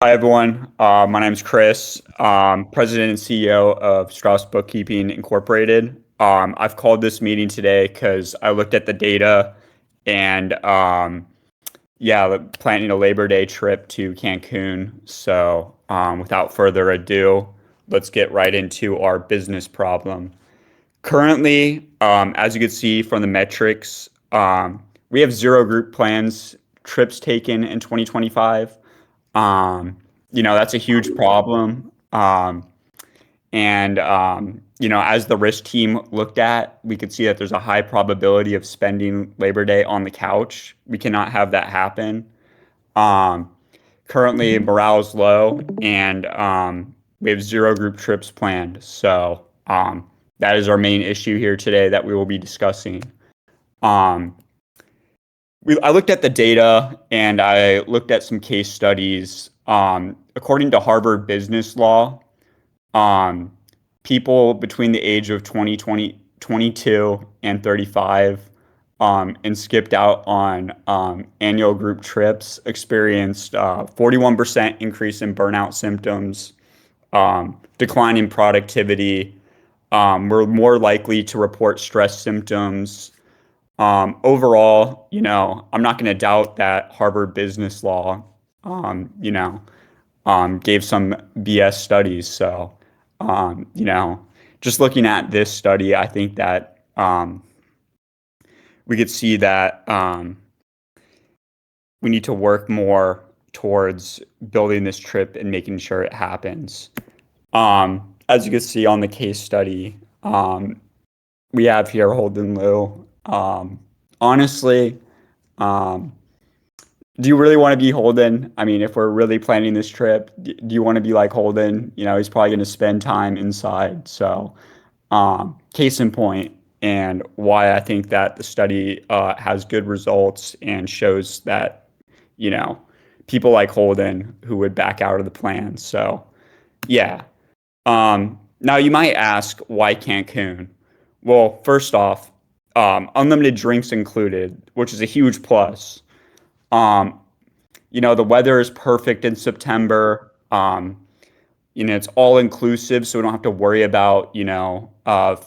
Hi, everyone. My name is Chris, President and CEO of Strouse Bookkeeping Incorporated. I've called this meeting today because I looked at the data and, planning a Labor Day trip to Cancun. So, without further ado, let's get right into our business problem. Currently, as you can see from the metrics, we have zero group plans trips taken in 2025. That's a huge problem. As the risk team looked at, we could see that there's a high probability of spending Labor Day on the couch. We cannot have that happen. Um, Currently, morale is low, and we have zero group trips planned. So that is our main issue here today that we will be discussing. Um, I looked at the data and I looked at some case studies. According to Harvard Business Law, um, people between the age of 22 and 35 and skipped out on annual group trips experienced 41% increase in burnout symptoms, decline in productivity, were more likely to report stress symptoms. Overall, I'm not going to doubt that Harvard Business Law, gave some BS studies. So, just looking at this study, I think that we could see that we need to work more towards building this trip and making sure it happens. As you can see on the case study, we have here Holden Liu. Honestly, um, do you really want to be Holden? I mean, if we're really planning this trip, do you want to be like Holden? He's probably going to spend time inside. So, case in point, and why I think that the study has good results and shows that, you know, people like Holden who would back out of the plan. So, yeah. Now you might ask, why Cancun? Well, first off, unlimited drinks included, which is a huge plus. Um, the weather is perfect in September. It's all inclusive, so we don't have to worry about,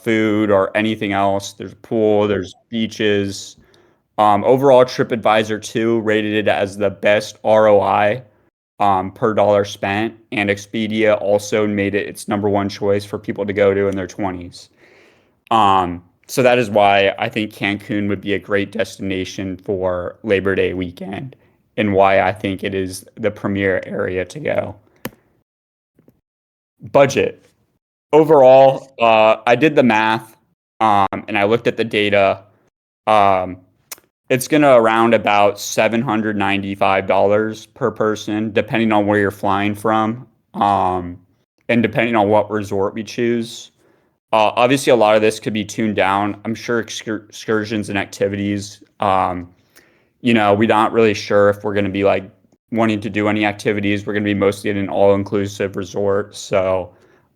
food or anything else. There's a pool, there's beaches. Overall, TripAdvisor 2 rated it as the best ROI per dollar spent, and Expedia also made it its number one choice for people to go to in their 20s. So that is why I think Cancun would be a great destination for Labor Day weekend, and why I think it is the premier area to go. Budget. Overall, I did the math, and I looked at the data. Um, it's going to around about $795 per person, depending on where you're flying from, and depending on what resort we choose. Obviously, a lot of this could be tuned down. I'm sure excursions and activities. We're not really sure if we're going to be like wanting to do any activities. We're going to be mostly in an all-inclusive resort, so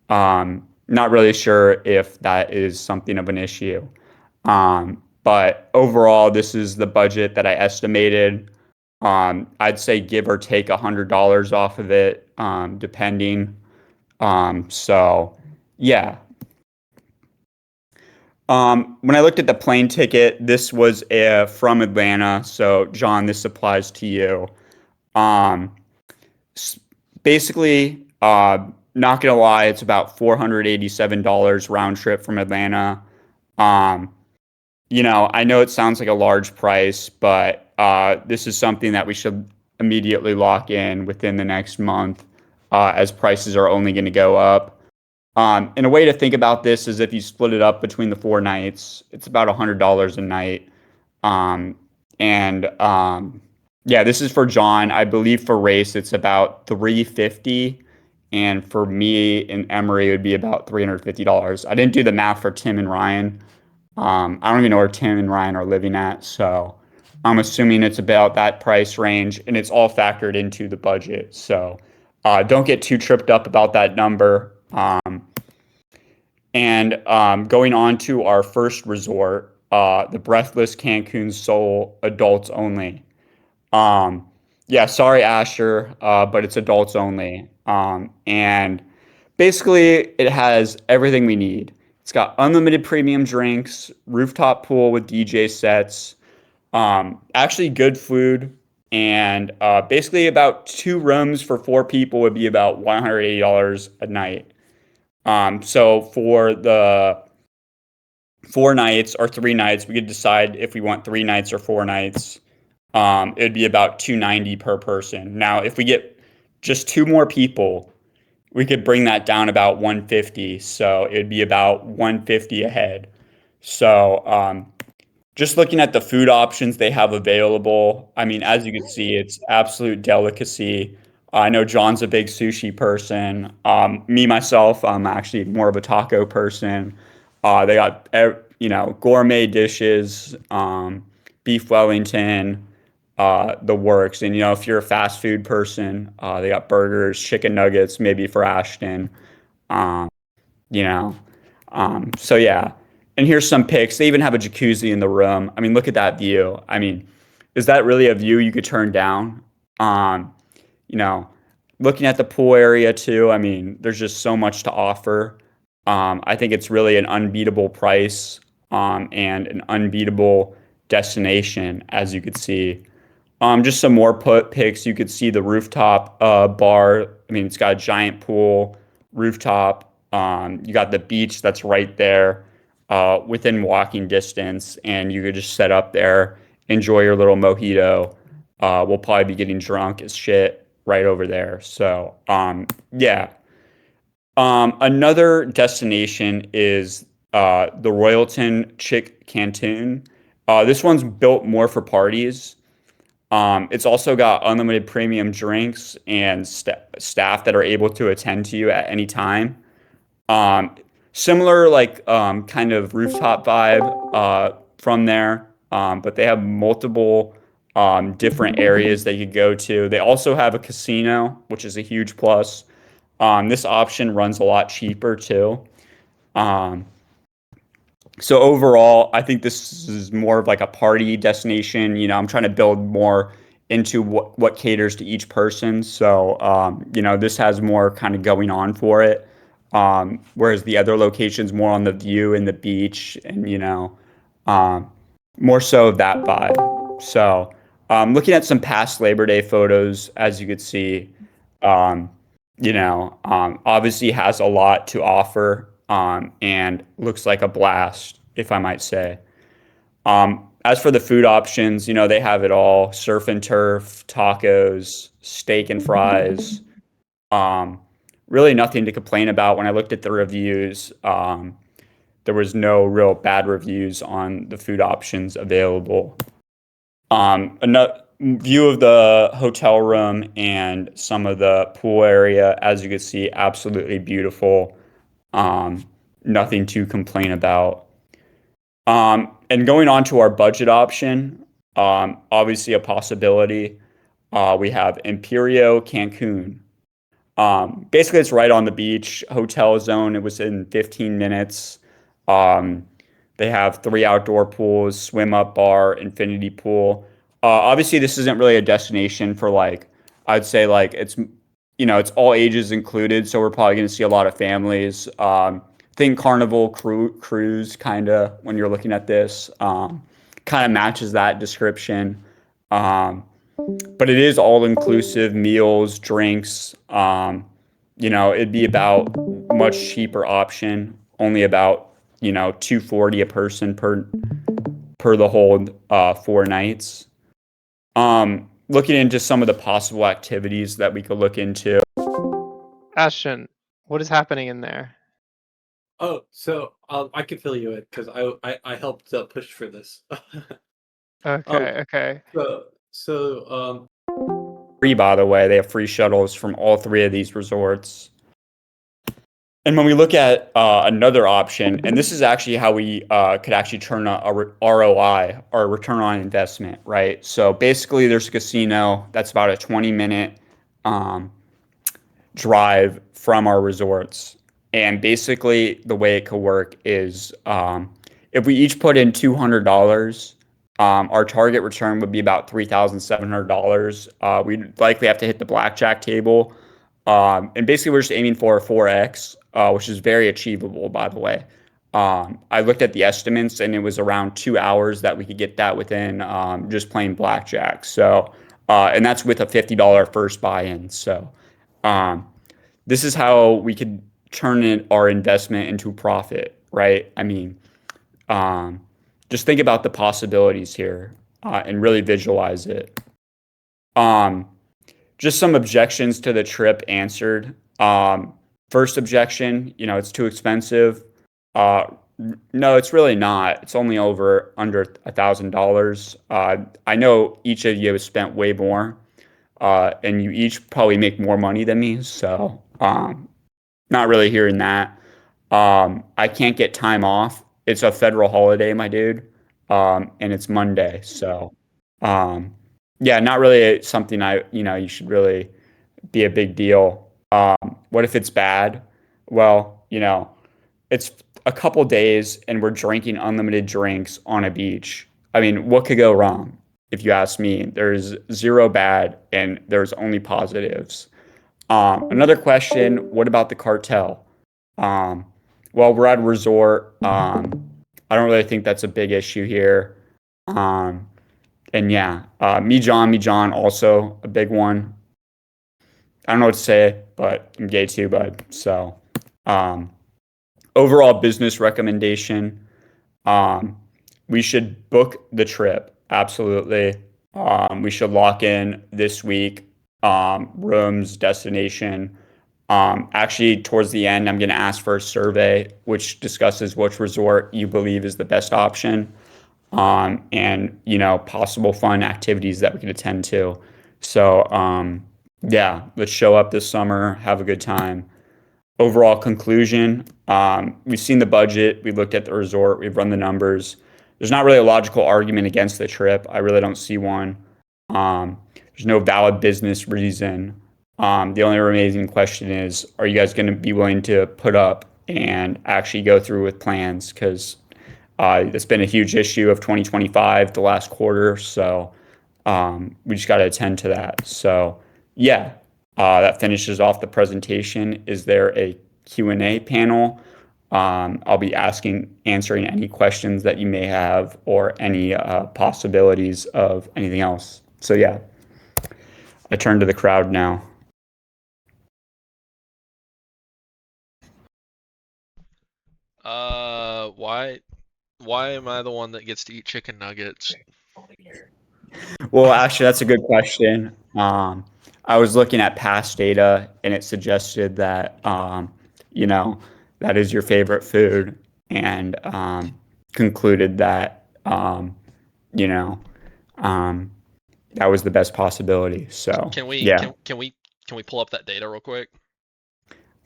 not really sure if that is something of an issue. But overall, this is the budget that I estimated. I'd say give or take $100 off of it, depending. So yeah. When I looked at the plane ticket, this was from Atlanta. So John, this applies to you. Um, Basically, not gonna lie, it's about $487 round trip from Atlanta. Um, I know it sounds like a large price, but this is something that we should immediately lock in within the next month, as prices are only going to go up. And a way to think about this is if you split it up between the 4 nights, it's about $100 a night. Um, and Yeah, this is for John. I believe for race it's about 350, and for me and Emery it would be about $350. I didn't do the math for Tim and Ryan. I don't even know where Tim and Ryan are living at, so I'm assuming it's about that price range, and it's all factored into the budget. So don't get too tripped up about that number. And Going on to our first resort, the Breathless Cancun Soul, adults only. Um, Yeah, sorry, Asher, but it's adults only. And basically, it has everything we need. It's got unlimited premium drinks, rooftop pool with DJ sets, actually good food, and basically about 2 rooms for 4 people would be about $180 a night. So for the 4 nights or 3 nights, we could decide if we want 3 nights or 4 nights. It'd be about 290 per person. Now, if we get just 2 more people, we could bring that down about 150. So it'd be about 150 a head. So just looking at the food options they have available, I mean, as you can see, it's absolute delicacy. I know John's a big sushi person. Me myself, I'm actually more of a taco person. They got gourmet dishes, beef Wellington, the works. And if you're a fast food person, they got burgers, chicken nuggets, maybe for Ashton. Um, you know, so yeah. And here's some pics. They even have a jacuzzi in the room. I mean, look at that view. I mean, is that really a view you could turn down? Um, you know, Looking at the pool area too, I mean, there's just so much to offer. I think it's really an unbeatable price, and an unbeatable destination, as you could see. Just some more pics. You could see the rooftop bar. I mean, it's got a giant pool, rooftop. You got the beach that's right there, within walking distance, and you could just set up there, enjoy your little mojito. We'll probably be getting drunk as shit right over there. So, yeah. Another destination is the Royalton Chick Canton. This one's built more for parties. It's also got unlimited premium drinks and staff that are able to attend to you at any time. Um, Similar, like, kind of rooftop vibe from there, but they have multiple different areas that you could go to. They also have a casino, which is a huge plus. This option runs a lot cheaper too. Um, so overall, I think this is more of like a party destination. I'm trying to build more into what caters to each person. So, this has more kind of going on for it. Whereas the other locations more on the view and the beach and, um, more so of that vibe. So, looking at some past Labor Day photos, as you could see, um, obviously has a lot to offer, and looks like a blast, if I might say. As for the food options, they have it all: surf and turf, tacos, steak and fries. Um, Really nothing to complain about. When I looked at the reviews, there was no real bad reviews on the food options available. Another view of the hotel room and some of the pool area, as you can see, absolutely beautiful. Um, Nothing to complain about. And going on to our budget option, obviously a possibility. We have Imperio Cancun. Basically, it's right on the beach, hotel zone. It was in 15 minutes. Um, they have 3 outdoor pools, swim up bar, infinity pool. Obviously, this isn't really a destination for, like, I'd say, like, it's all ages included. So we're probably going to see a lot of families. Think Carnival cruise kind of when you're looking at this. Kind of matches that description. Um, but it is all inclusive meals, drinks. It'd be about much cheaper option, only about 240 a person per the whole 4 nights. Looking into some of the possible activities that we could look into. Ashton, what is happening in there? Oh, so I can fill you in because I helped push for this. Okay, okay. So Free, by the way, they have free shuttles from all 3 of these resorts. And when we look at another option, and this is actually how we could actually turn a ROI, or return on investment, right? So basically, there's a casino that's about a 20-minute drive from our resorts. And basically, the way it could work is, if we each put in $200, Our target return would be about $3,700. We'd likely have to hit the blackjack table. And basically, we're just aiming for a 4x, which is very achievable, by the way. I looked at the estimates, and it was around 2 hours that we could get that within just playing blackjack. So, and that's with a $50 first buy-in. So, this is how we could turn our investment into profit, right? I mean, um, just think about the possibilities here and really visualize it. Um, just some objections to the trip answered. First objection, it's too expensive. Uh, no, it's really not. It's only under $1,000. I know each of you has spent way more, and you each probably make more money than me. So, not really hearing that. I can't get time off. It's a federal holiday, my dude, and it's Monday. So, um, yeah, not really something you should really be a big deal. What if it's bad? Well, it's a couple days and we're drinking unlimited drinks on a beach. I mean, what could go wrong? If you ask me, there's zero bad and there's only positives. Another question, what about the cartel? Um, well, we're at a resort. I don't really think that's a big issue here. Um, and yeah, me John, also a big one. I don't know what to say, but I'm gay too, bud. So, um, overall business recommendation, um, we should book the trip. Absolutely. We should lock in this week, rooms, destination. Actually, towards the end, I'm going to ask for a survey which discusses which resort you believe is the best option, and possible fun activities that we can attend to. So, yeah, let's show up this summer, have a good time. Overall conclusion, we've seen the budget, we've looked at the resort, we've run the numbers. There's not really a logical argument against the trip. I really don't see one. There's no valid business reason. The only remaining question is, are you guys going to be willing to put up and actually go through with plans? Because it's been a huge issue of 2025, the last quarter. So we just got to attend to that. So yeah, that finishes off the presentation. Is there a Q&A panel? I'll be answering any questions that you may have or any possibilities of anything else. So yeah, I turn to the crowd now. Why am I the one that gets to eat chicken nuggets? Well, actually, that's a good question. I was looking at past data, and it suggested that you know that is your favorite food, and concluded that you know um, that was the best possibility. So Can we yeah, can we pull up that data real quick?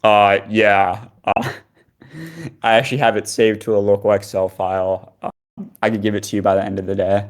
yeah. I actually have it saved to a local Excel file. I could give it to you by the end of the day.